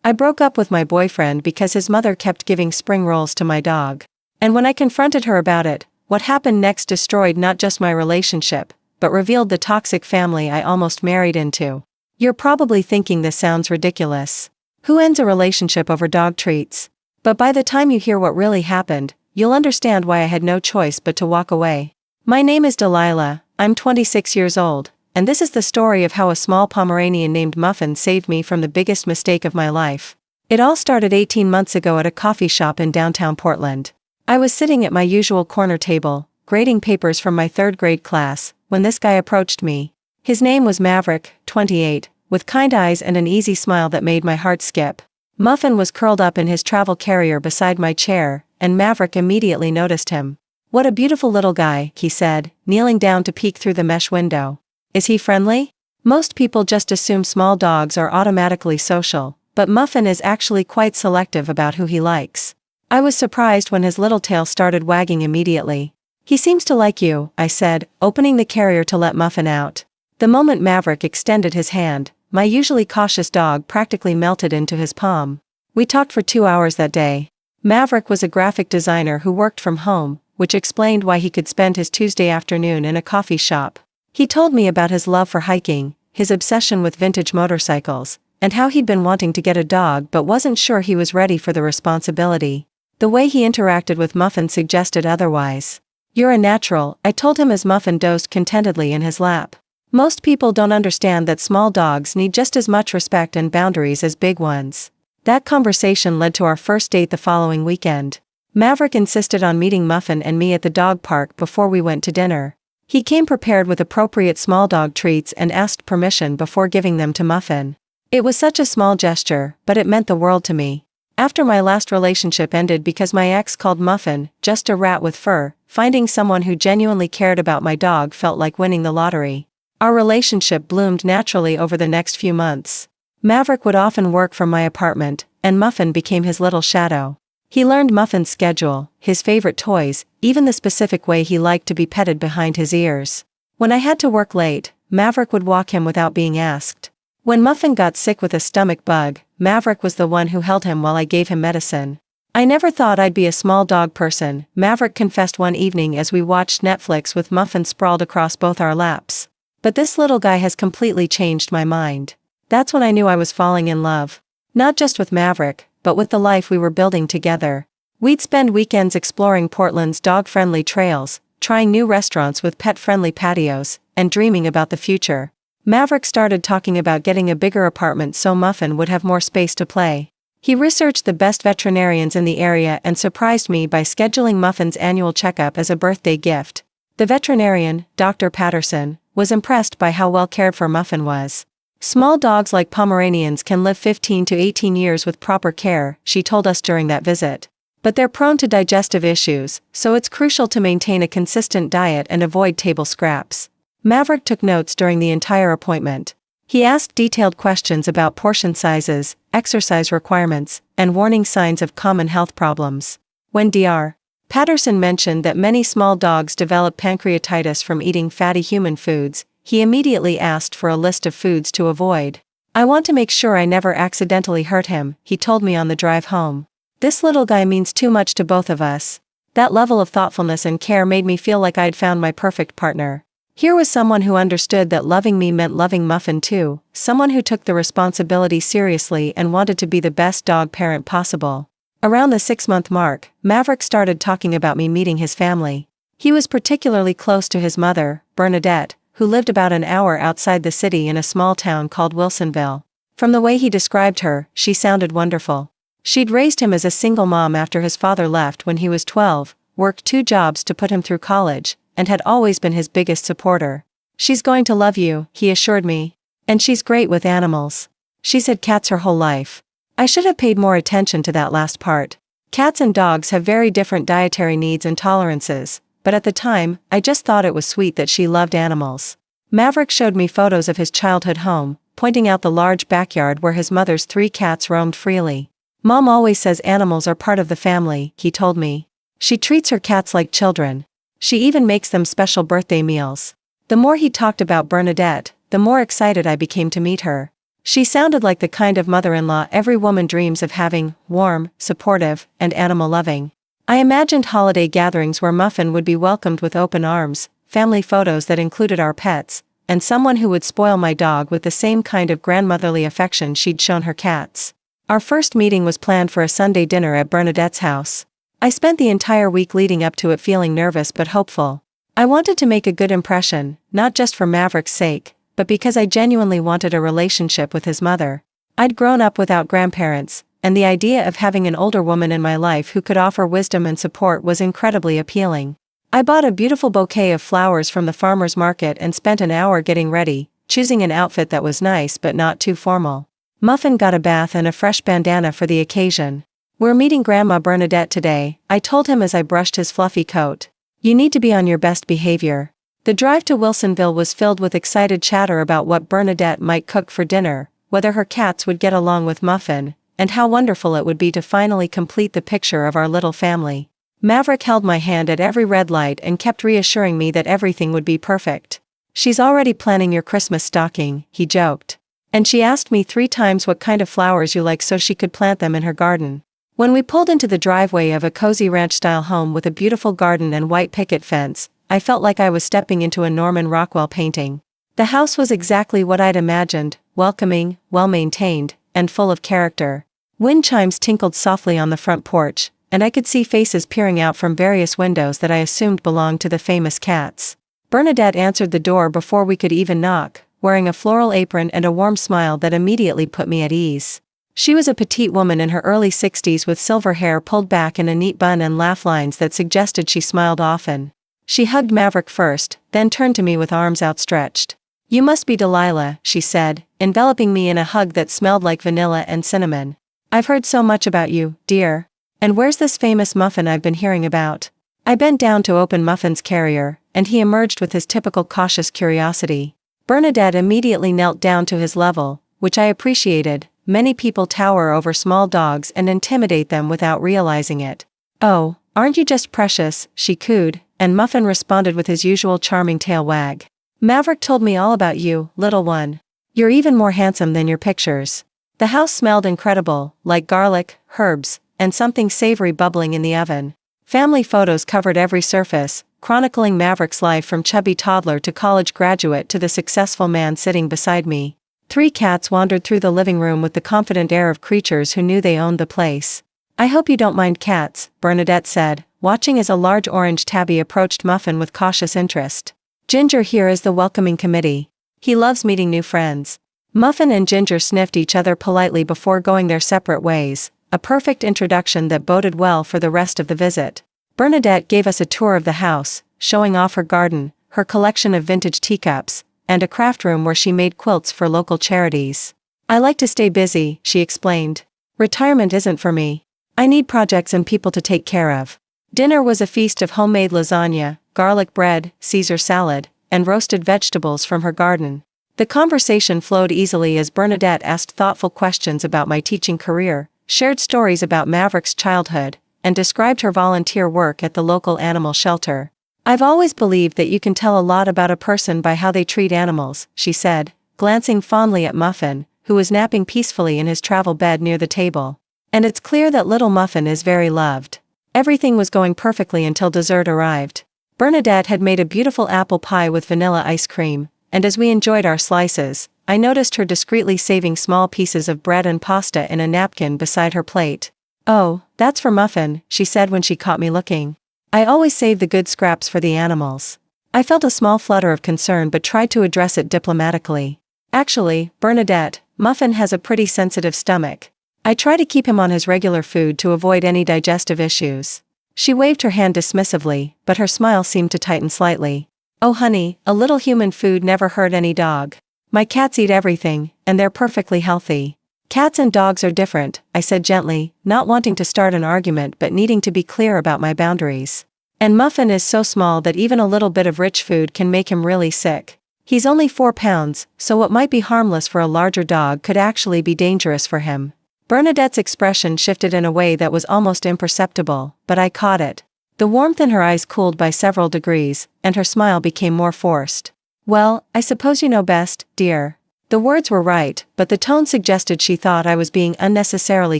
I broke up with my boyfriend because his mother kept giving spring rolls to my dog. And when I confronted her about it, what happened next destroyed not just my relationship, but revealed the toxic family I almost married into. You're probably thinking this sounds ridiculous. Who ends a relationship over dog treats? But by the time you hear what really happened, you'll understand why I had no choice but to walk away. My name is Delilah, I'm 26 years old, and this is the story of how a small Pomeranian named Muffin saved me from the biggest mistake of my life. It all started 18 months ago at a coffee shop in downtown Portland. I was sitting at my usual corner table, grading papers from my third grade class, when this guy approached me. His name was Maverick, 28, with kind eyes and an easy smile that made my heart skip. Muffin was curled up in his travel carrier beside my chair, and Maverick immediately noticed him. "What a beautiful little guy," he said, kneeling down to peek through the mesh window. "Is he friendly?" Most people just assume small dogs are automatically social, but Muffin is actually quite selective about who he likes. I was surprised when his little tail started wagging immediately. "He seems to like you," I said, opening the carrier to let Muffin out. The moment Maverick extended his hand, my usually cautious dog practically melted into his palm. We talked for 2 hours that day. Maverick was a graphic designer who worked from home, which explained why he could spend his Tuesday afternoon in a coffee shop. He told me about his love for hiking, his obsession with vintage motorcycles, and how he'd been wanting to get a dog but wasn't sure he was ready for the responsibility. The way he interacted with Muffin suggested otherwise. "You're a natural," I told him as Muffin dozed contentedly in his lap. Most people don't understand that small dogs need just as much respect and boundaries as big ones. That conversation led to our first date the following weekend. Maverick insisted on meeting Muffin and me at the dog park before we went to dinner. He came prepared with appropriate small dog treats and asked permission before giving them to Muffin. It was such a small gesture, but it meant the world to me. After my last relationship ended because my ex called Muffin just a rat with fur, finding someone who genuinely cared about my dog felt like winning the lottery. Our relationship bloomed naturally over the next few months. Maverick would often work from my apartment, and Muffin became his little shadow. He learned Muffin's schedule, his favorite toys, even the specific way he liked to be petted behind his ears. When I had to work late, Maverick would walk him without being asked. When Muffin got sick with a stomach bug, Maverick was the one who held him while I gave him medicine. "I never thought I'd be a small dog person," Maverick confessed one evening as we watched Netflix with Muffin sprawled across both our laps. "But this little guy has completely changed my mind." That's when I knew I was falling in love. Not just with Maverick, but with the life we were building together. We'd spend weekends exploring Portland's dog-friendly trails, trying new restaurants with pet-friendly patios, and dreaming about the future. Maverick started talking about getting a bigger apartment so Muffin would have more space to play. He researched the best veterinarians in the area and surprised me by scheduling Muffin's annual checkup as a birthday gift. The veterinarian, Dr. Patterson, was impressed by how well cared for Muffin was. "Small dogs like Pomeranians can live 15 to 18 years with proper care," she told us during that visit. "But they're prone to digestive issues, so it's crucial to maintain a consistent diet and avoid table scraps." Maverick took notes during the entire appointment. He asked detailed questions about portion sizes, exercise requirements, and warning signs of common health problems. When Dr. Patterson mentioned that many small dogs develop pancreatitis from eating fatty human foods, he immediately asked for a list of foods to avoid. "I want to make sure I never accidentally hurt him," he told me on the drive home. "This little guy means too much to both of us." That level of thoughtfulness and care made me feel like I'd found my perfect partner. Here was someone who understood that loving me meant loving Muffin too, someone who took the responsibility seriously and wanted to be the best dog parent possible. Around the 6-month mark, Maverick started talking about me meeting his family. He was particularly close to his mother, Bernadette, who lived about an hour outside the city in a small town called Wilsonville. From the way he described her, she sounded wonderful. She'd raised him as a single mom after his father left when he was 12, worked 2 jobs to put him through college, and had always been his biggest supporter. "She's going to love you," he assured me. "And she's great with animals. She's had cats her whole life." I should have paid more attention to that last part. Cats and dogs have very different dietary needs and tolerances, but at the time, I just thought it was sweet that she loved animals. Maverick showed me photos of his childhood home, pointing out the large backyard where his mother's 3 cats roamed freely. "Mom always says animals are part of the family," he told me. "She treats her cats like children. She even makes them special birthday meals." The more he talked about Bernadette, the more excited I became to meet her. She sounded like the kind of mother-in-law every woman dreams of having, warm, supportive, and animal-loving. I imagined holiday gatherings where Muffin would be welcomed with open arms, family photos that included our pets, and someone who would spoil my dog with the same kind of grandmotherly affection she'd shown her cats. Our first meeting was planned for a Sunday dinner at Bernadette's house. I spent the entire week leading up to it feeling nervous but hopeful. I wanted to make a good impression, not just for Maverick's sake, but because I genuinely wanted a relationship with his mother. I'd grown up without grandparents, and the idea of having an older woman in my life who could offer wisdom and support was incredibly appealing. I bought a beautiful bouquet of flowers from the farmer's market and spent an hour getting ready, choosing an outfit that was nice but not too formal. Muffin got a bath and a fresh bandana for the occasion. "We're meeting Grandma Bernadette today," I told him as I brushed his fluffy coat. "You need to be on your best behavior." The drive to Wilsonville was filled with excited chatter about what Bernadette might cook for dinner, whether her cats would get along with Muffin, and how wonderful it would be to finally complete the picture of our little family. Maverick held my hand at every red light and kept reassuring me that everything would be perfect. "She's already planning your Christmas stocking," he joked. "And she asked me 3 times what kind of flowers you like so she could plant them in her garden." When we pulled into the driveway of a cozy ranch-style home with a beautiful garden and white picket fence, I felt like I was stepping into a Norman Rockwell painting. The house was exactly what I'd imagined, welcoming, well-maintained, and full of character. Wind chimes tinkled softly on the front porch, and I could see faces peering out from various windows that I assumed belonged to the famous cats. Bernadette answered the door before we could even knock, wearing a floral apron and a warm smile that immediately put me at ease. She was a petite woman in her early 60s with silver hair pulled back in a neat bun and laugh lines that suggested she smiled often. She hugged Maverick first, then turned to me with arms outstretched. "You must be Delilah," she said, enveloping me in a hug that smelled like vanilla and cinnamon. "I've heard so much about you, dear. And where's this famous Muffin I've been hearing about?" I bent down to open Muffin's carrier, and he emerged with his typical cautious curiosity. Bernadette immediately knelt down to his level, which I appreciated. Many people tower over small dogs and intimidate them without realizing it. "Oh, aren't you just precious," she cooed, and Muffin responded with his usual charming tail wag. "Maverick told me all about you, little one. You're even more handsome than your pictures." The house smelled incredible, like garlic, herbs, and something savory bubbling in the oven. Family photos covered every surface, chronicling Maverick's life from chubby toddler to college graduate to the successful man sitting beside me. 3 cats wandered through the living room with the confident air of creatures who knew they owned the place. "I hope you don't mind cats," Bernadette said, watching as a large orange tabby approached Muffin with cautious interest. "Ginger here is the welcoming committee. He loves meeting new friends." Muffin and Ginger sniffed each other politely before going their separate ways, a perfect introduction that boded well for the rest of the visit. Bernadette gave us a tour of the house, showing off her garden, her collection of vintage teacups, and a craft room where she made quilts for local charities. "I like to stay busy," she explained. "Retirement isn't for me. I need projects and people to take care of." Dinner was a feast of homemade lasagna, garlic bread, Caesar salad, and roasted vegetables from her garden. The conversation flowed easily as Bernadette asked thoughtful questions about my teaching career, shared stories about Maverick's childhood, and described her volunteer work at the local animal shelter. "I've always believed that you can tell a lot about a person by how they treat animals," she said, glancing fondly at Muffin, who was napping peacefully in his travel bed near the table. "And it's clear that little Muffin is very loved." Everything was going perfectly until dessert arrived. Bernadette had made a beautiful apple pie with vanilla ice cream, and as we enjoyed our slices, I noticed her discreetly saving small pieces of bread and pasta in a napkin beside her plate. "Oh, that's for Muffin," she said when she caught me looking. "I always save the good scraps for the animals." I felt a small flutter of concern but tried to address it diplomatically. "Actually, Bernadette, Muffin has a pretty sensitive stomach. I try to keep him on his regular food to avoid any digestive issues." She waved her hand dismissively, but her smile seemed to tighten slightly. "Oh honey, a little human food never hurt any dog. My cats eat everything, and they're perfectly healthy." "Cats and dogs are different," I said gently, not wanting to start an argument but needing to be clear about my boundaries. "And Muffin is so small that even a little bit of rich food can make him really sick. He's only 4 pounds, so what might be harmless for a larger dog could actually be dangerous for him." Bernadette's expression shifted in a way that was almost imperceptible, but I caught it. The warmth in her eyes cooled by several degrees, and her smile became more forced. "Well, I suppose you know best, dear. The words were right, but the tone suggested she thought I was being unnecessarily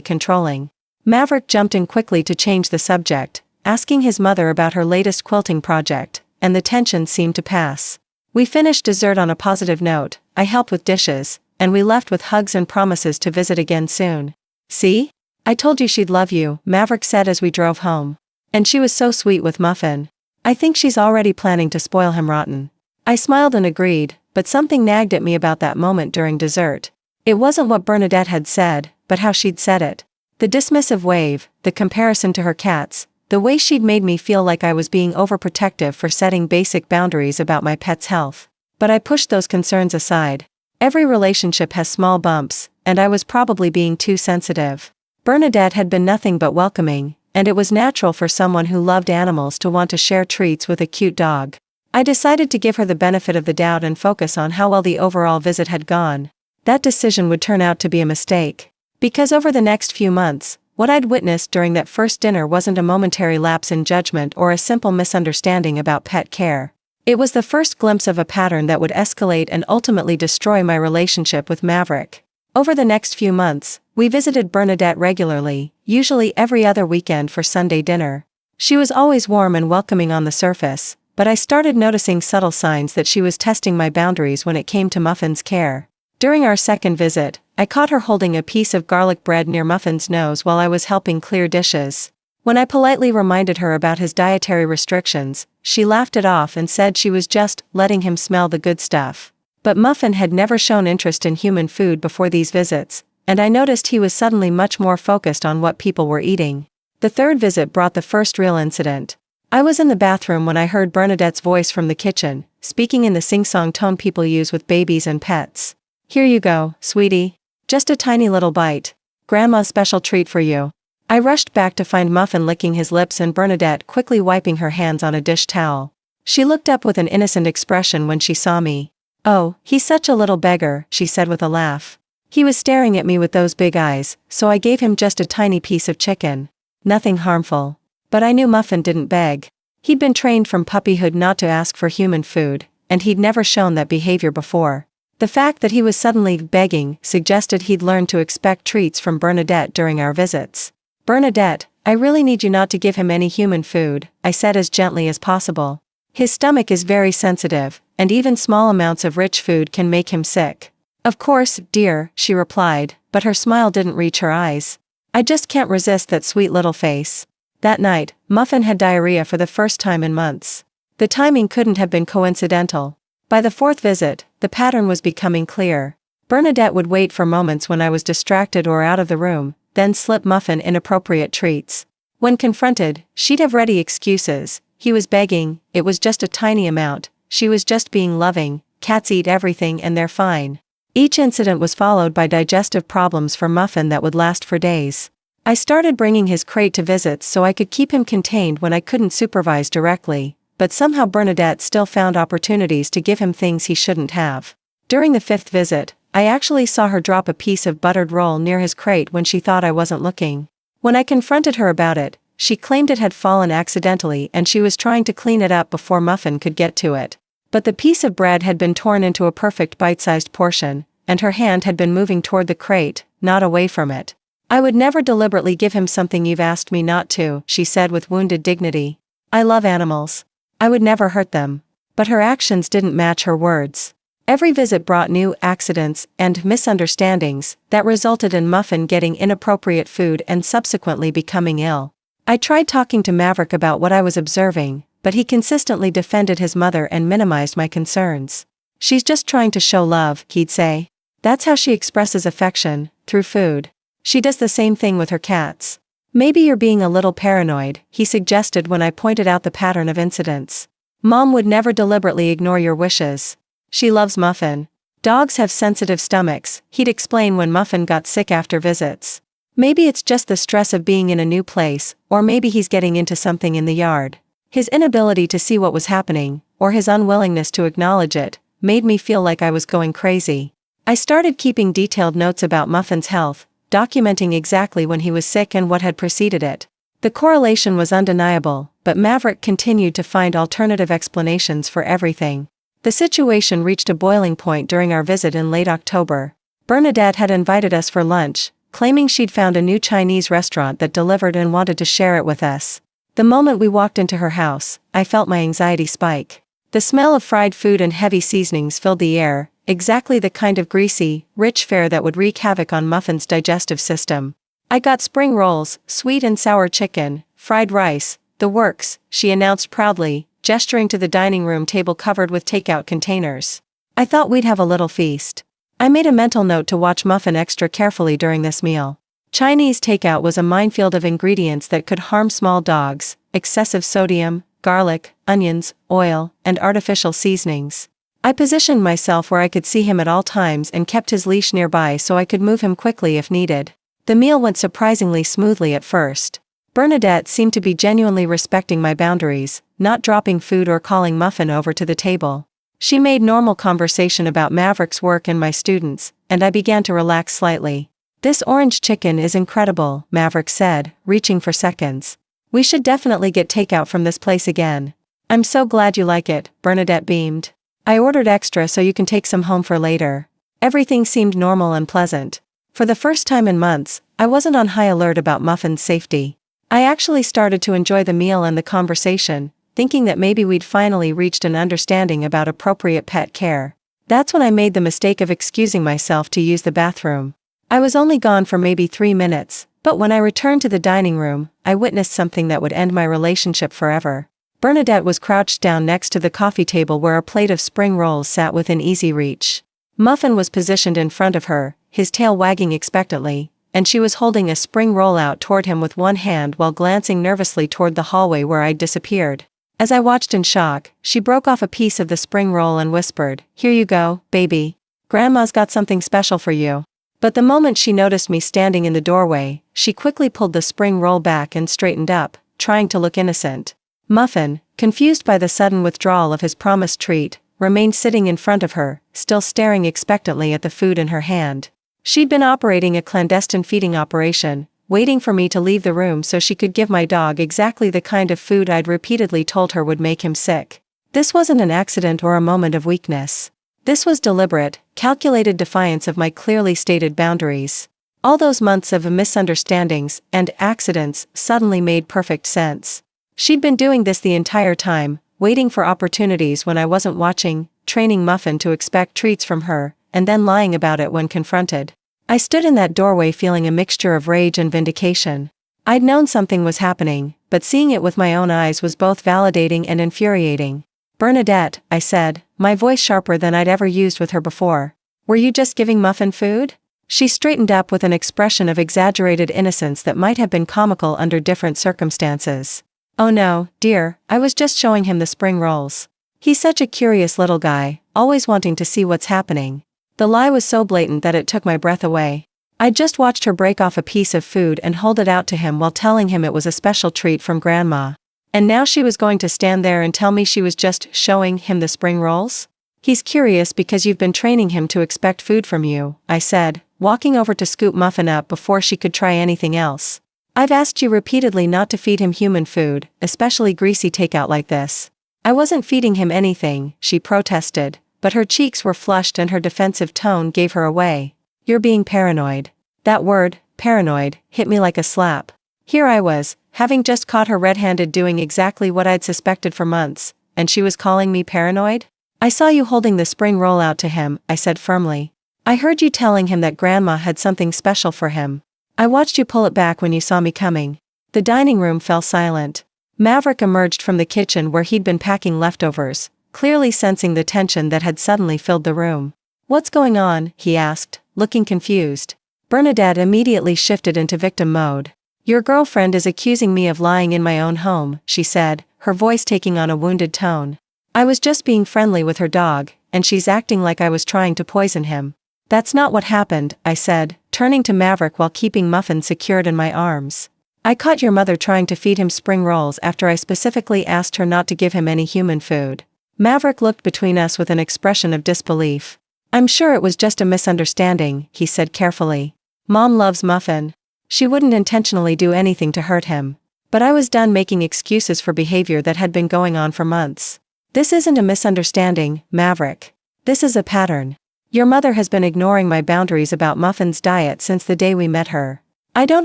controlling. Maverick jumped in quickly to change the subject, asking his mother about her latest quilting project, and the tension seemed to pass. We finished dessert on a positive note, I helped with dishes, and we left with hugs and promises to visit again soon. "See? I told you she'd love you," Maverick said as we drove home. "And she was so sweet with Muffin. I think she's already planning to spoil him rotten." I smiled and agreed, but something nagged at me about that moment during dessert. It wasn't what Bernadette had said, but how she'd said it. The dismissive wave, the comparison to her cats, the way she'd made me feel like I was being overprotective for setting basic boundaries about my pet's health. But I pushed those concerns aside. Every relationship has small bumps, and I was probably being too sensitive. Bernadette had been nothing but welcoming, and it was natural for someone who loved animals to want to share treats with a cute dog. I decided to give her the benefit of the doubt and focus on how well the overall visit had gone. That decision would turn out to be a mistake. Because over the next few months, what I'd witnessed during that first dinner wasn't a momentary lapse in judgment or a simple misunderstanding about pet care. It was the first glimpse of a pattern that would escalate and ultimately destroy my relationship with Maverick. Over the next few months, we visited Bernadette regularly, usually every other weekend for Sunday dinner. She was always warm and welcoming on the surface, but I started noticing subtle signs that she was testing my boundaries when it came to Muffin's care. During our second visit, I caught her holding a piece of garlic bread near Muffin's nose while I was helping clear dishes. When I politely reminded her about his dietary restrictions, she laughed it off and said she was just letting him smell the good stuff. But Muffin had never shown interest in human food before these visits, and I noticed he was suddenly much more focused on what people were eating. The third visit brought the first real incident. I was in the bathroom when I heard Bernadette's voice from the kitchen, speaking in the sing-song tone people use with babies and pets. "Here you go, sweetie. Just a tiny little bite. Grandma's special treat for you." I rushed back to find Muffin licking his lips and Bernadette quickly wiping her hands on a dish towel. She looked up with an innocent expression when she saw me. "Oh, he's such a little beggar," she said with a laugh. "He was staring at me with those big eyes, so I gave him just a tiny piece of chicken. Nothing harmful." But I knew Muffin didn't beg. He'd been trained from puppyhood not to ask for human food, and he'd never shown that behavior before. The fact that he was suddenly begging suggested he'd learned to expect treats from Bernadette during our visits. "Bernadette, I really need you not to give him any human food," I said as gently as possible. "His stomach is very sensitive, and even small amounts of rich food can make him sick." "Of course, dear," she replied, but her smile didn't reach her eyes. "I just can't resist that sweet little face." That night, Muffin had diarrhea for the first time in months. The timing couldn't have been coincidental. By the fourth visit, the pattern was becoming clear. Bernadette would wait for moments when I was distracted or out of the room, then slip Muffin inappropriate treats. When confronted, she'd have ready excuses. He was begging, it was just a tiny amount, she was just being loving, cats eat everything and they're fine. Each incident was followed by digestive problems for Muffin that would last for days. I started bringing his crate to visits so I could keep him contained when I couldn't supervise directly, but somehow Bernadette still found opportunities to give him things he shouldn't have. During the fifth visit, I actually saw her drop a piece of buttered roll near his crate when she thought I wasn't looking. When I confronted her about it, she claimed it had fallen accidentally and she was trying to clean it up before Muffin could get to it. But the piece of bread had been torn into a perfect bite-sized portion, and her hand had been moving toward the crate, not away from it. "I would never deliberately give him something you've asked me not to," she said with wounded dignity. "I love animals. I would never hurt them." But her actions didn't match her words. Every visit brought new accidents and misunderstandings that resulted in Muffin getting inappropriate food and subsequently becoming ill. I tried talking to Maverick about what I was observing, but he consistently defended his mother and minimized my concerns. "She's just trying to show love," he'd say. "That's how she expresses affection, through food. She does the same thing with her cats." "Maybe you're being a little paranoid," he suggested when I pointed out the pattern of incidents. "Mom would never deliberately ignore your wishes. She loves Muffin. Dogs have sensitive stomachs," he'd explain when Muffin got sick after visits. "Maybe it's just the stress of being in a new place, or maybe he's getting into something in the yard." His inability to see what was happening, or his unwillingness to acknowledge it, made me feel like I was going crazy. I started keeping detailed notes about Muffin's health, documenting exactly when he was sick and what had preceded it. The correlation was undeniable, but Maverick continued to find alternative explanations for everything. The situation reached a boiling point during our visit in late October. Bernadette had invited us for lunch, claiming she'd found a new Chinese restaurant that delivered and wanted to share it with us. The moment we walked into her house, I felt my anxiety spike. The smell of fried food and heavy seasonings filled the air, exactly the kind of greasy, rich fare that would wreak havoc on Muffin's digestive system. I got spring rolls, sweet and sour chicken, fried rice, the works, she announced proudly, gesturing to the dining room table covered with takeout containers. I thought we'd have a little feast. I made a mental note to watch Muffin extra carefully during this meal. Chinese takeout was a minefield of ingredients that could harm small dogs: excessive sodium, garlic, onions, oil, and artificial seasonings. I positioned myself where I could see him at all times and kept his leash nearby so I could move him quickly if needed. The meal went surprisingly smoothly at first. Bernadette seemed to be genuinely respecting my boundaries, not dropping food or calling Muffin over to the table. She made normal conversation about Maverick's work and my students, and I began to relax slightly. "This orange chicken is incredible," Maverick said, reaching for seconds. "We should definitely get takeout from this place again." "I'm so glad you like it," Bernadette beamed. "I ordered extra so you can take some home for later." Everything seemed normal and pleasant. For the first time in months, I wasn't on high alert about Muffin's safety. I actually started to enjoy the meal and the conversation, thinking that maybe we'd finally reached an understanding about appropriate pet care. That's when I made the mistake of excusing myself to use the bathroom. I was only gone for maybe 3 minutes, but when I returned to the dining room, I witnessed something that would end my relationship forever. Bernadette was crouched down next to the coffee table where a plate of spring rolls sat within easy reach. Muffin was positioned in front of her, his tail wagging expectantly, and she was holding a spring roll out toward him with one hand while glancing nervously toward the hallway where I'd disappeared. As I watched in shock, she broke off a piece of the spring roll and whispered, "Here you go, baby. Grandma's got something special for you." But the moment she noticed me standing in the doorway, she quickly pulled the spring roll back and straightened up, trying to look innocent. Muffin, confused by the sudden withdrawal of his promised treat, remained sitting in front of her, still staring expectantly at the food in her hand. She'd been operating a clandestine feeding operation, waiting for me to leave the room so she could give my dog exactly the kind of food I'd repeatedly told her would make him sick. This wasn't an accident or a moment of weakness. This was deliberate, calculated defiance of my clearly stated boundaries. All those months of misunderstandings and accidents suddenly made perfect sense. She'd been doing this the entire time, waiting for opportunities when I wasn't watching, training Muffin to expect treats from her, and then lying about it when confronted. I stood in that doorway feeling a mixture of rage and vindication. I'd known something was happening, but seeing it with my own eyes was both validating and infuriating. "Bernadette," I said, my voice sharper than I'd ever used with her before. "Were you just giving Muffin food?" She straightened up with an expression of exaggerated innocence that might have been comical under different circumstances. "Oh no, dear, I was just showing him the spring rolls. He's such a curious little guy, always wanting to see what's happening." The lie was so blatant that it took my breath away. I'd just watched her break off a piece of food and hold it out to him while telling him it was a special treat from Grandma. And now she was going to stand there and tell me she was just showing him the spring rolls? "He's curious because you've been training him to expect food from you," I said, walking over to scoop Muffin up before she could try anything else. "I've asked you repeatedly not to feed him human food, especially greasy takeout like this." "I wasn't feeding him anything," she protested, but her cheeks were flushed and her defensive tone gave her away. "You're being paranoid." That word, paranoid, hit me like a slap. Here I was, having just caught her red-handed doing exactly what I'd suspected for months, and she was calling me paranoid? "I saw you holding the spring roll out to him," I said firmly. "I heard you telling him that Grandma had something special for him. I watched you pull it back when you saw me coming." The dining room fell silent. Maverick emerged from the kitchen where he'd been packing leftovers, clearly sensing the tension that had suddenly filled the room. "What's going on?" he asked, looking confused. Bernadette immediately shifted into victim mode. "Your girlfriend is accusing me of lying in my own home," she said, her voice taking on a wounded tone. "I was just being friendly with her dog, and she's acting like I was trying to poison him." "That's not what happened," I said, turning to Maverick while keeping Muffin secured in my arms. "I caught your mother trying to feed him spring rolls after I specifically asked her not to give him any human food." Maverick looked between us with an expression of disbelief. "I'm sure it was just a misunderstanding," he said carefully. "Mom loves Muffin. She wouldn't intentionally do anything to hurt him." But I was done making excuses for behavior that had been going on for months. This isn't a misunderstanding, Maverick. This is a pattern. Your mother has been ignoring my boundaries about Muffin's diet since the day we met her. I don't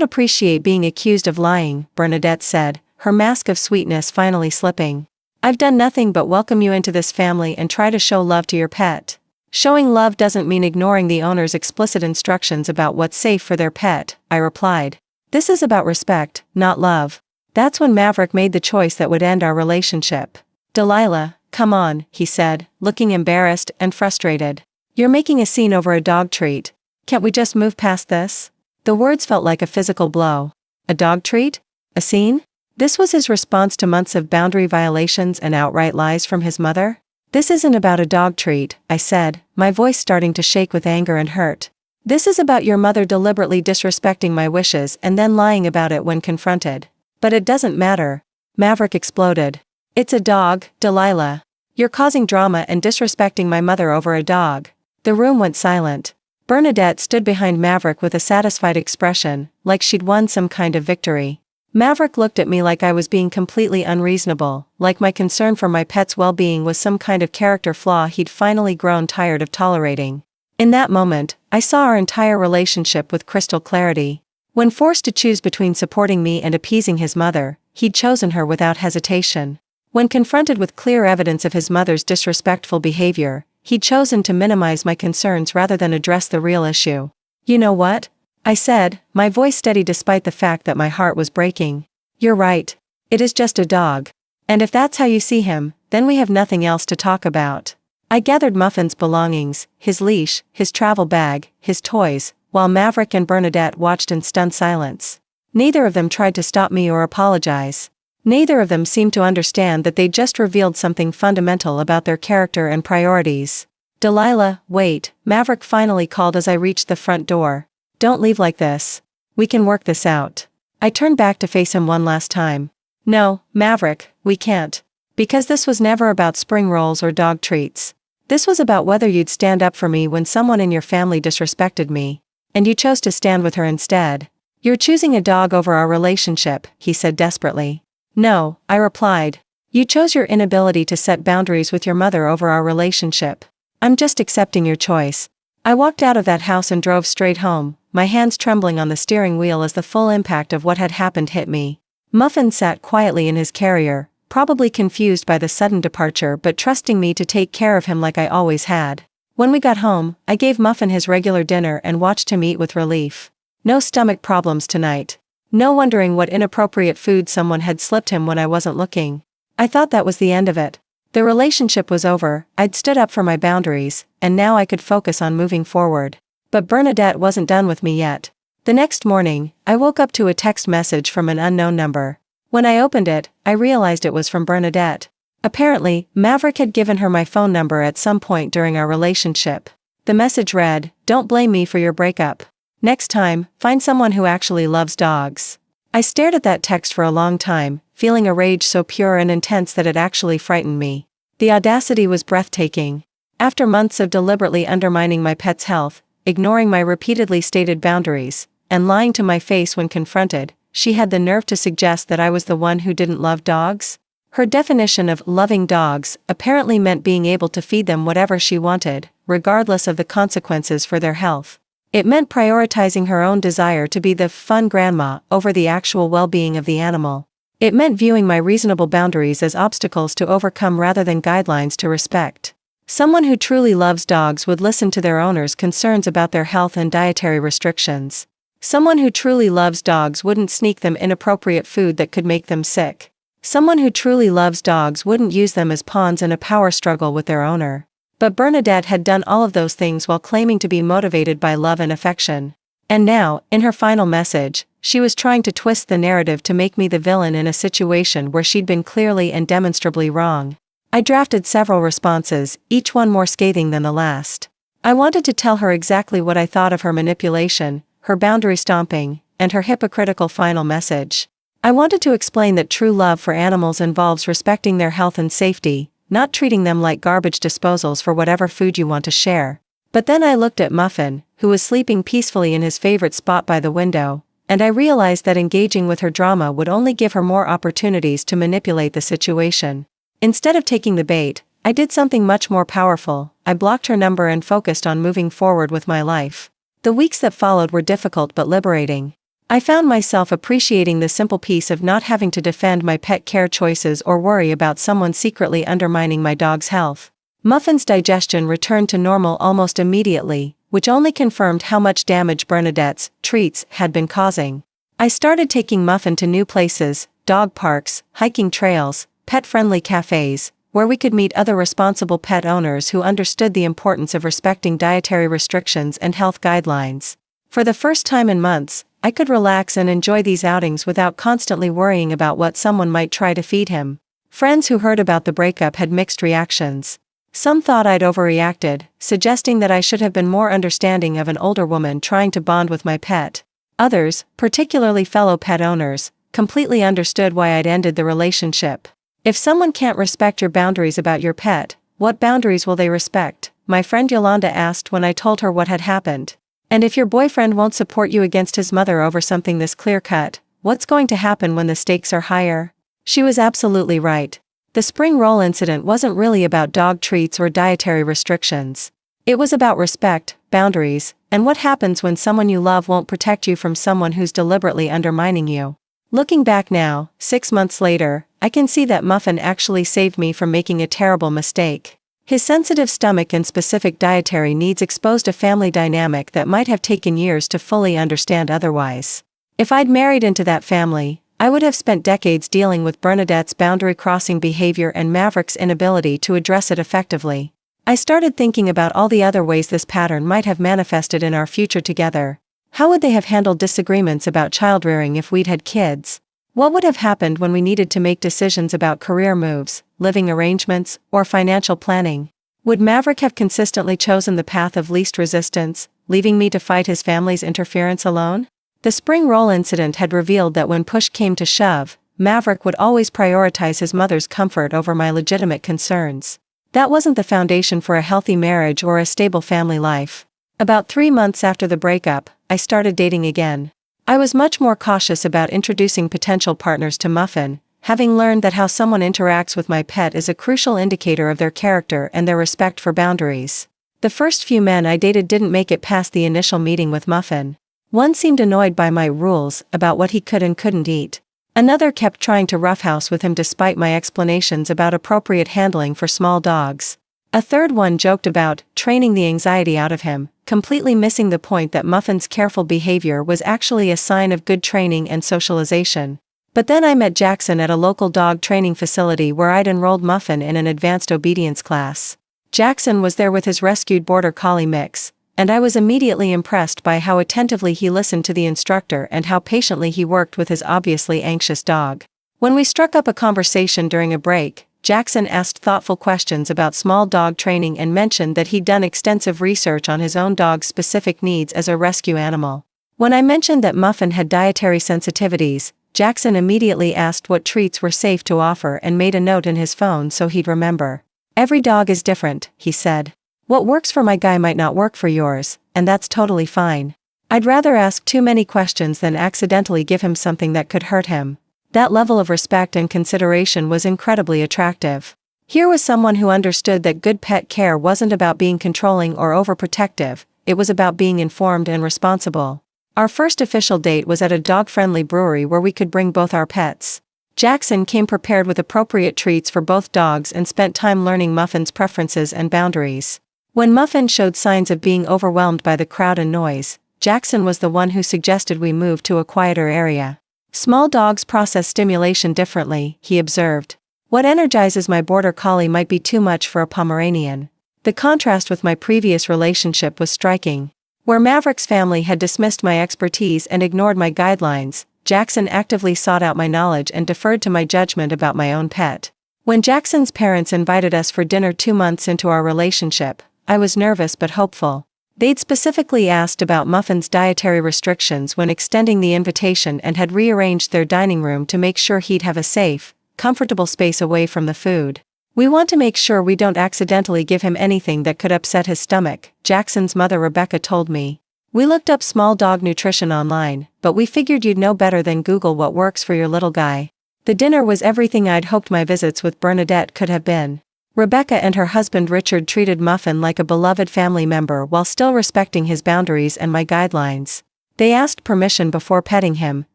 appreciate being accused of lying, Bernadette said, her mask of sweetness finally slipping. I've done nothing but welcome you into this family and try to show love to your pet. Showing love doesn't mean ignoring the owner's explicit instructions about what's safe for their pet, I replied. This is about respect, not love. That's when Maverick made the choice that would end our relationship. Delilah, come on, he said, looking embarrassed and frustrated. You're making a scene over a dog treat. Can't we just move past this? The words felt like a physical blow. A dog treat? A scene? This was his response to months of boundary violations and outright lies from his mother? This isn't about a dog treat, I said, my voice starting to shake with anger and hurt. This is about your mother deliberately disrespecting my wishes and then lying about it when confronted. But it doesn't matter. Maverick exploded. It's a dog, Delilah. You're causing drama and disrespecting my mother over a dog. The room went silent. Bernadette stood behind Maverick with a satisfied expression, like she'd won some kind of victory. Maverick looked at me like I was being completely unreasonable, like my concern for my pet's well-being was some kind of character flaw he'd finally grown tired of tolerating. In that moment, I saw our entire relationship with crystal clarity. When forced to choose between supporting me and appeasing his mother, he'd chosen her without hesitation. When confronted with clear evidence of his mother's disrespectful behavior, he'd chosen to minimize my concerns rather than address the real issue. You know what? I said, my voice steady despite the fact that my heart was breaking. You're right. It is just a dog. And if that's how you see him, then we have nothing else to talk about. I gathered Muffin's belongings, his leash, his travel bag, his toys, while Maverick and Bernadette watched in stunned silence. Neither of them tried to stop me or apologize. Neither of them seemed to understand that they'd just revealed something fundamental about their character and priorities. Delilah, wait, Maverick finally called as I reached the front door. Don't leave like this. We can work this out. I turned back to face him one last time. No, Maverick, we can't. Because this was never about spring rolls or dog treats. This was about whether you'd stand up for me when someone in your family disrespected me. And you chose to stand with her instead. You're choosing a dog over our relationship, he said desperately. No, I replied. You chose your inability to set boundaries with your mother over our relationship. I'm just accepting your choice. I walked out of that house and drove straight home, my hands trembling on the steering wheel as the full impact of what had happened hit me. Muffin sat quietly in his carrier, probably confused by the sudden departure but trusting me to take care of him like I always had. When we got home, I gave Muffin his regular dinner and watched him eat with relief. No stomach problems tonight. No wondering what inappropriate food someone had slipped him when I wasn't looking. I thought that was the end of it. The relationship was over, I'd stood up for my boundaries, and now I could focus on moving forward. But Bernadette wasn't done with me yet. The next morning, I woke up to a text message from an unknown number. When I opened it, I realized it was from Bernadette. Apparently, Maverick had given her my phone number at some point during our relationship. The message read, "Don't blame me for your breakup. Next time, find someone who actually loves dogs." I stared at that text for a long time, feeling a rage so pure and intense that it actually frightened me. The audacity was breathtaking. After months of deliberately undermining my pet's health, ignoring my repeatedly stated boundaries, and lying to my face when confronted, she had the nerve to suggest that I was the one who didn't love dogs? Her definition of loving dogs apparently meant being able to feed them whatever she wanted, regardless of the consequences for their health. It meant prioritizing her own desire to be the fun grandma over the actual well-being of the animal. It meant viewing my reasonable boundaries as obstacles to overcome rather than guidelines to respect. Someone who truly loves dogs would listen to their owners' concerns about their health and dietary restrictions. Someone who truly loves dogs wouldn't sneak them inappropriate food that could make them sick. Someone who truly loves dogs wouldn't use them as pawns in a power struggle with their owner. But Bernadette had done all of those things while claiming to be motivated by love and affection. And now, in her final message, she was trying to twist the narrative to make me the villain in a situation where she'd been clearly and demonstrably wrong. I drafted several responses, each one more scathing than the last. I wanted to tell her exactly what I thought of her manipulation, her boundary stomping, and her hypocritical final message. I wanted to explain that true love for animals involves respecting their health and safety, not treating them like garbage disposals for whatever food you want to share. But then I looked at Muffin, who was sleeping peacefully in his favorite spot by the window, and I realized that engaging with her drama would only give her more opportunities to manipulate the situation. Instead of taking the bait, I did something much more powerful. I blocked her number and focused on moving forward with my life. The weeks that followed were difficult but liberating. I found myself appreciating the simple peace of not having to defend my pet care choices or worry about someone secretly undermining my dog's health. Muffin's digestion returned to normal almost immediately, which only confirmed how much damage Bernadette's treats had been causing. I started taking Muffin to new places, dog parks, hiking trails, pet-friendly cafes, where we could meet other responsible pet owners who understood the importance of respecting dietary restrictions and health guidelines. For the first time in months, I could relax and enjoy these outings without constantly worrying about what someone might try to feed him. Friends who heard about the breakup had mixed reactions. Some thought I'd overreacted, suggesting that I should have been more understanding of an older woman trying to bond with my pet. Others, particularly fellow pet owners, completely understood why I'd ended the relationship. If someone can't respect your boundaries about your pet, what boundaries will they respect? My friend Yolanda asked when I told her what had happened. And if your boyfriend won't support you against his mother over something this clear-cut, what's going to happen when the stakes are higher? She was absolutely right. The spring roll incident wasn't really about dog treats or dietary restrictions. It was about respect, boundaries, and what happens when someone you love won't protect you from someone who's deliberately undermining you. Looking back now, 6 months later, I can see that Muffin actually saved me from making a terrible mistake. His sensitive stomach and specific dietary needs exposed a family dynamic that might have taken years to fully understand otherwise. If I'd married into that family, I would have spent decades dealing with Bernadette's boundary-crossing behavior and Maverick's inability to address it effectively. I started thinking about all the other ways this pattern might have manifested in our future together. How would they have handled disagreements about child-rearing if we'd had kids? What would have happened when we needed to make decisions about career moves, living arrangements, or financial planning? Would Maverick have consistently chosen the path of least resistance, leaving me to fight his family's interference alone? The spring roll incident had revealed that when push came to shove, Maverick would always prioritize his mother's comfort over my legitimate concerns. That wasn't the foundation for a healthy marriage or a stable family life. About 3 months after the breakup, I started dating again. I was much more cautious about introducing potential partners to Muffin, having learned that how someone interacts with my pet is a crucial indicator of their character and their respect for boundaries. The first few men I dated didn't make it past the initial meeting with Muffin. One seemed annoyed by my rules about what he could and couldn't eat. Another kept trying to roughhouse with him despite my explanations about appropriate handling for small dogs. A third one joked about training the anxiety out of him, completely missing the point that Muffin's careful behavior was actually a sign of good training and socialization. But then I met Jackson at a local dog training facility where I'd enrolled Muffin in an advanced obedience class. Jackson was there with his rescued border collie mix, and I was immediately impressed by how attentively he listened to the instructor and how patiently he worked with his obviously anxious dog. When we struck up a conversation during a break, Jackson asked thoughtful questions about small dog training and mentioned that he'd done extensive research on his own dog's specific needs as a rescue animal. When I mentioned that Muffin had dietary sensitivities, Jackson immediately asked what treats were safe to offer and made a note in his phone so he'd remember. "Every dog is different," he said. "What works for my guy might not work for yours, and that's totally fine. I'd rather ask too many questions than accidentally give him something that could hurt him." That level of respect and consideration was incredibly attractive. Here was someone who understood that good pet care wasn't about being controlling or overprotective, it was about being informed and responsible. Our first official date was at a dog-friendly brewery where we could bring both our pets. Jackson came prepared with appropriate treats for both dogs and spent time learning Muffin's preferences and boundaries. When Muffin showed signs of being overwhelmed by the crowd and noise, Jackson was the one who suggested we move to a quieter area. "Small dogs process stimulation differently," he observed. "What energizes my border collie might be too much for a Pomeranian." The contrast with my previous relationship was striking. Where Maverick's family had dismissed my expertise and ignored my guidelines, Jackson actively sought out my knowledge and deferred to my judgment about my own pet. When Jackson's parents invited us for dinner 2 months into our relationship, I was nervous but hopeful. They'd specifically asked about Muffin's dietary restrictions when extending the invitation and had rearranged their dining room to make sure he'd have a safe, comfortable space away from the food. "We want to make sure we don't accidentally give him anything that could upset his stomach," Jackson's mother Rebecca told me. "We looked up small dog nutrition online, but we figured you'd know better than Google what works for your little guy." The dinner was everything I'd hoped my visits with Bernadette could have been. Rebecca and her husband Richard treated Muffin like a beloved family member while still respecting his boundaries and my guidelines. They asked permission before petting him,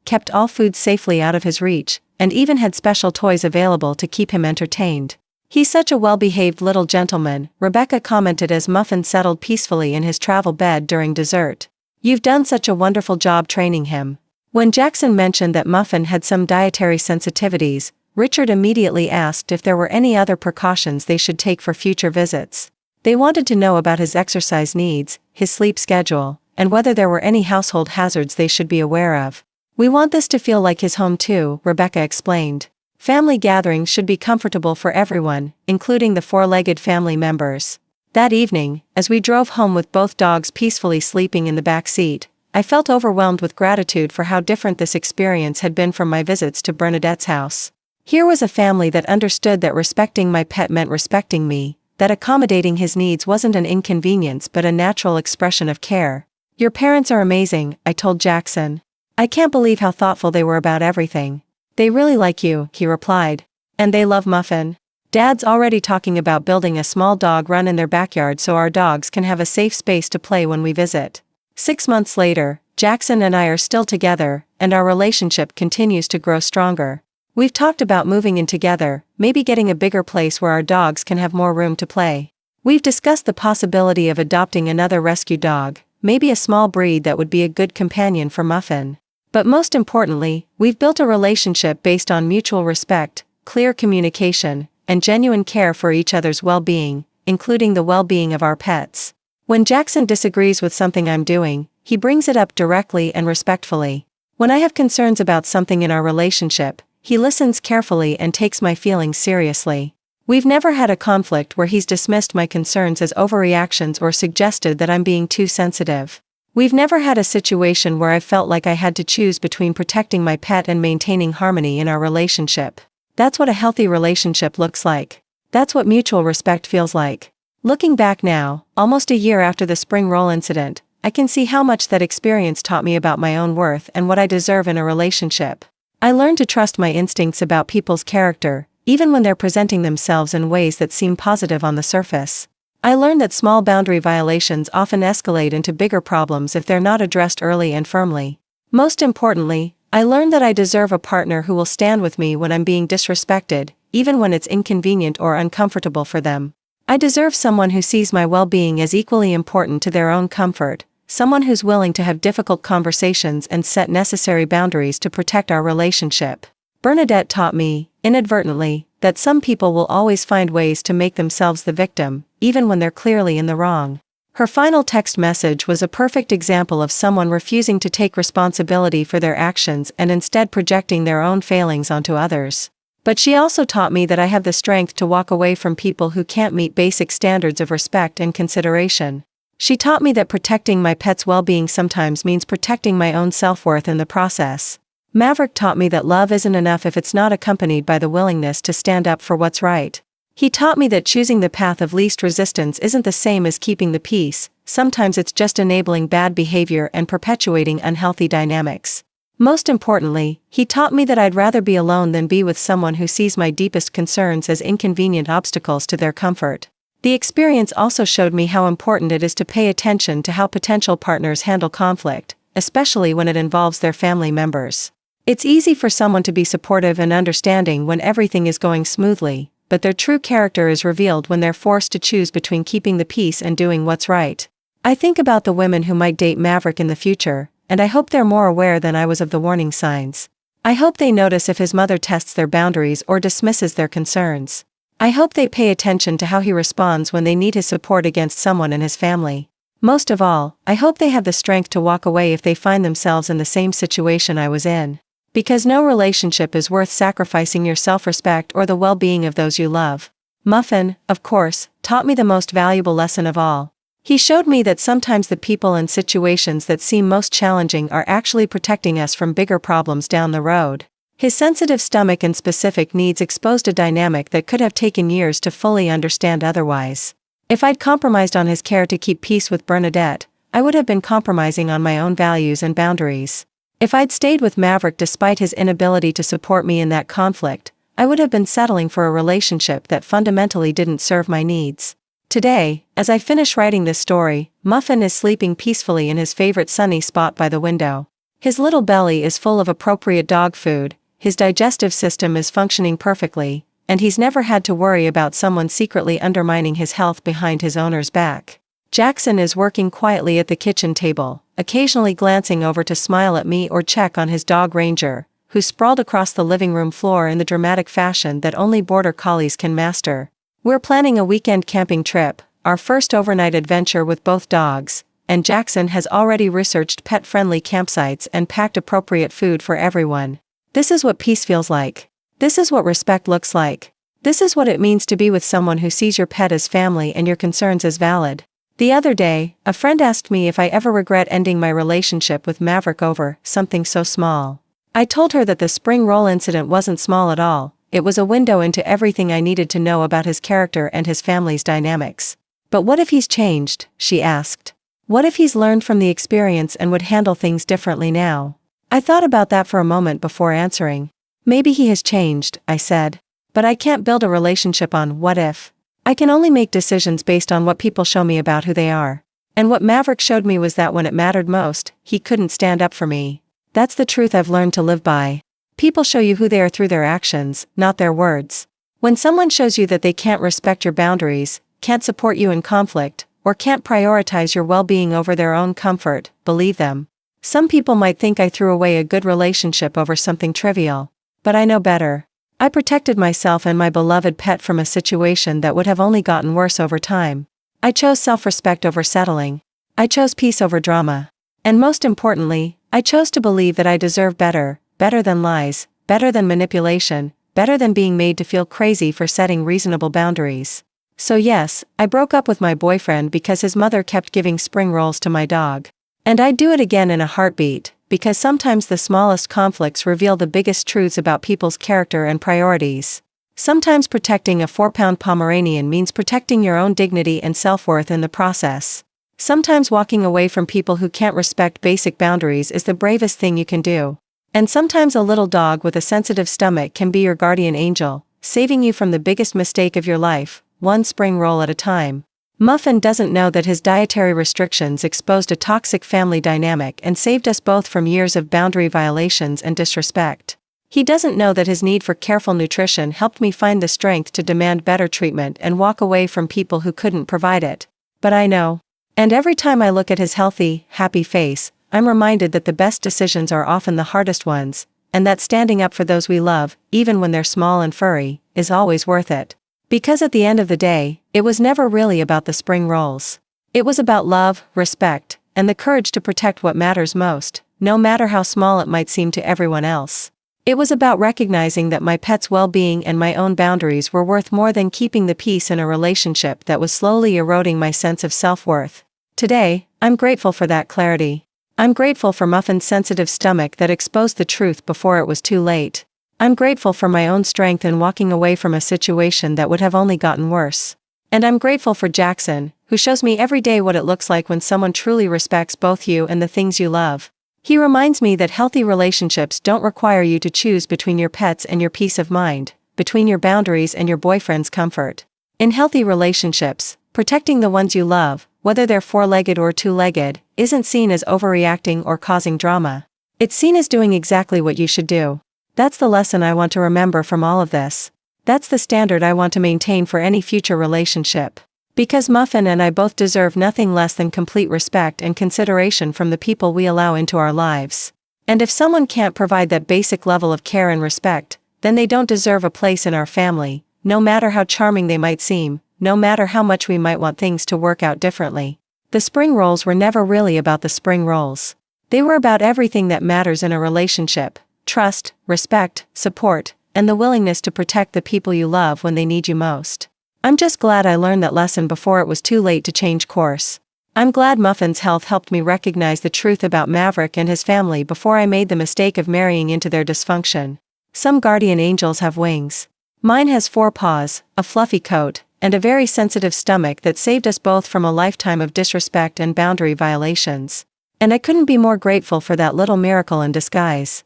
kept all food safely out of his reach, and even had special toys available to keep him entertained. "He's such a well-behaved little gentleman," Rebecca commented as Muffin settled peacefully in his travel bed during dessert. "You've done such a wonderful job training him." When Jackson mentioned that Muffin had some dietary sensitivities, Richard immediately asked if there were any other precautions they should take for future visits. They wanted to know about his exercise needs, his sleep schedule, and whether there were any household hazards they should be aware of. "We want this to feel like his home too," Rebecca explained. "Family gatherings should be comfortable for everyone, including the four-legged family members." That evening, as we drove home with both dogs peacefully sleeping in the back seat, I felt overwhelmed with gratitude for how different this experience had been from my visits to Bernadette's house. Here was a family that understood that respecting my pet meant respecting me, that accommodating his needs wasn't an inconvenience but a natural expression of care. "Your parents are amazing," I told Jackson. "I can't believe how thoughtful they were about everything." "They really like you," he replied. "And they love Muffin. Dad's already talking about building a small dog run in their backyard so our dogs can have a safe space to play when we visit." 6 months later, Jackson and I are still together, and our relationship continues to grow stronger. We've talked about moving in together, maybe getting a bigger place where our dogs can have more room to play. We've discussed the possibility of adopting another rescue dog, maybe a small breed that would be a good companion for Muffin. But most importantly, we've built a relationship based on mutual respect, clear communication, and genuine care for each other's well-being, including the well-being of our pets. When Jackson disagrees with something I'm doing, he brings it up directly and respectfully. When I have concerns about something in our relationship, he listens carefully and takes my feelings seriously. We've never had a conflict where he's dismissed my concerns as overreactions or suggested that I'm being too sensitive. We've never had a situation where I felt like I had to choose between protecting my pet and maintaining harmony in our relationship. That's what a healthy relationship looks like. That's what mutual respect feels like. Looking back now, almost a year after the spring roll incident, I can see how much that experience taught me about my own worth and what I deserve in a relationship. I learned to trust my instincts about people's character, even when they're presenting themselves in ways that seem positive on the surface. I learned that small boundary violations often escalate into bigger problems if they're not addressed early and firmly. Most importantly, I learned that I deserve a partner who will stand with me when I'm being disrespected, even when it's inconvenient or uncomfortable for them. I deserve someone who sees my well-being as equally important to their own comfort, someone who's willing to have difficult conversations and set necessary boundaries to protect our relationship. Bernadette taught me, inadvertently, that some people will always find ways to make themselves the victim, even when they're clearly in the wrong. Her final text message was a perfect example of someone refusing to take responsibility for their actions and instead projecting their own failings onto others. But she also taught me that I have the strength to walk away from people who can't meet basic standards of respect and consideration. She taught me that protecting my pet's well-being sometimes means protecting my own self-worth in the process. Maverick taught me that love isn't enough if it's not accompanied by the willingness to stand up for what's right. He taught me that choosing the path of least resistance isn't the same as keeping the peace, sometimes it's just enabling bad behavior and perpetuating unhealthy dynamics. Most importantly, he taught me that I'd rather be alone than be with someone who sees my deepest concerns as inconvenient obstacles to their comfort. The experience also showed me how important it is to pay attention to how potential partners handle conflict, especially when it involves their family members. It's easy for someone to be supportive and understanding when everything is going smoothly, but their true character is revealed when they're forced to choose between keeping the peace and doing what's right. I think about the women who might date Maverick in the future, and I hope they're more aware than I was of the warning signs. I hope they notice if his mother tests their boundaries or dismisses their concerns. I hope they pay attention to how he responds when they need his support against someone in his family. Most of all, I hope they have the strength to walk away if they find themselves in the same situation I was in. Because no relationship is worth sacrificing your self-respect or the well-being of those you love. Muffin, of course, taught me the most valuable lesson of all. He showed me that sometimes the people and situations that seem most challenging are actually protecting us from bigger problems down the road. His sensitive stomach and specific needs exposed a dynamic that could have taken years to fully understand otherwise. If I'd compromised on his care to keep peace with Bernadette, I would have been compromising on my own values and boundaries. If I'd stayed with Maverick despite his inability to support me in that conflict, I would have been settling for a relationship that fundamentally didn't serve my needs. Today, as I finish writing this story, Muffin is sleeping peacefully in his favorite sunny spot by the window. His little belly is full of appropriate dog food, his digestive system is functioning perfectly, and he's never had to worry about someone secretly undermining his health behind his owner's back. Jackson is working quietly at the kitchen table, occasionally glancing over to smile at me or check on his dog Ranger, who sprawled across the living room floor in the dramatic fashion that only border collies can master. We're planning a weekend camping trip, our first overnight adventure with both dogs, and Jackson has already researched pet-friendly campsites and packed appropriate food for everyone. This is what peace feels like. This is what respect looks like. This is what it means to be with someone who sees your pet as family and your concerns as valid. The other day, a friend asked me if I ever regret ending my relationship with Maverick over something so small. I told her that the spring roll incident wasn't small at all. It was a window into everything I needed to know about his character and his family's dynamics. But what if he's changed? She asked. What if he's learned from the experience and would handle things differently now? I thought about that for a moment before answering. Maybe he has changed, I said. But I can't build a relationship on what if. I can only make decisions based on what people show me about who they are. And what Maverick showed me was that when it mattered most, he couldn't stand up for me. That's the truth I've learned to live by. People show you who they are through their actions, not their words. When someone shows you that they can't respect your boundaries, can't support you in conflict, or can't prioritize your well-being over their own comfort, believe them. Some people might think I threw away a good relationship over something trivial. But I know better. I protected myself and my beloved pet from a situation that would have only gotten worse over time. I chose self-respect over settling. I chose peace over drama. And most importantly, I chose to believe that I deserve better, better than lies, better than manipulation, better than being made to feel crazy for setting reasonable boundaries. So yes, I broke up with my boyfriend because his mother kept giving spring rolls to my dog. And I'd do it again in a heartbeat, because sometimes the smallest conflicts reveal the biggest truths about people's character and priorities. Sometimes protecting a 4-pound Pomeranian means protecting your own dignity and self-worth in the process. Sometimes walking away from people who can't respect basic boundaries is the bravest thing you can do. And sometimes a little dog with a sensitive stomach can be your guardian angel, saving you from the biggest mistake of your life, one spring roll at a time. Muffin doesn't know that his dietary restrictions exposed a toxic family dynamic and saved us both from years of boundary violations and disrespect. He doesn't know that his need for careful nutrition helped me find the strength to demand better treatment and walk away from people who couldn't provide it. But I know. And every time I look at his healthy, happy face, I'm reminded that the best decisions are often the hardest ones, and that standing up for those we love, even when they're small and furry, is always worth it. Because at the end of the day, it was never really about the spring rolls. It was about love, respect, and the courage to protect what matters most, no matter how small it might seem to everyone else. It was about recognizing that my pet's well-being and my own boundaries were worth more than keeping the peace in a relationship that was slowly eroding my sense of self-worth. Today, I'm grateful for that clarity. I'm grateful for Muffin's sensitive stomach that exposed the truth before it was too late. I'm grateful for my own strength in walking away from a situation that would have only gotten worse. And I'm grateful for Jackson, who shows me every day what it looks like when someone truly respects both you and the things you love. He reminds me that healthy relationships don't require you to choose between your pets and your peace of mind, between your boundaries and your boyfriend's comfort. In healthy relationships, protecting the ones you love, whether they're four-legged or two-legged, isn't seen as overreacting or causing drama. It's seen as doing exactly what you should do. That's the lesson I want to remember from all of this. That's the standard I want to maintain for any future relationship. Because Muffin and I both deserve nothing less than complete respect and consideration from the people we allow into our lives. And if someone can't provide that basic level of care and respect, then they don't deserve a place in our family, no matter how charming they might seem, no matter how much we might want things to work out differently. The spring rolls were never really about the spring rolls. They were about everything that matters in a relationship: trust, respect, support, and the willingness to protect the people you love when they need you most. I'm just glad I learned that lesson before it was too late to change course. I'm glad Muffin's health helped me recognize the truth about Maverick and his family before I made the mistake of marrying into their dysfunction. Some guardian angels have wings. Mine has 4 paws, a fluffy coat, and a very sensitive stomach that saved us both from a lifetime of disrespect and boundary violations. And I couldn't be more grateful for that little miracle in disguise.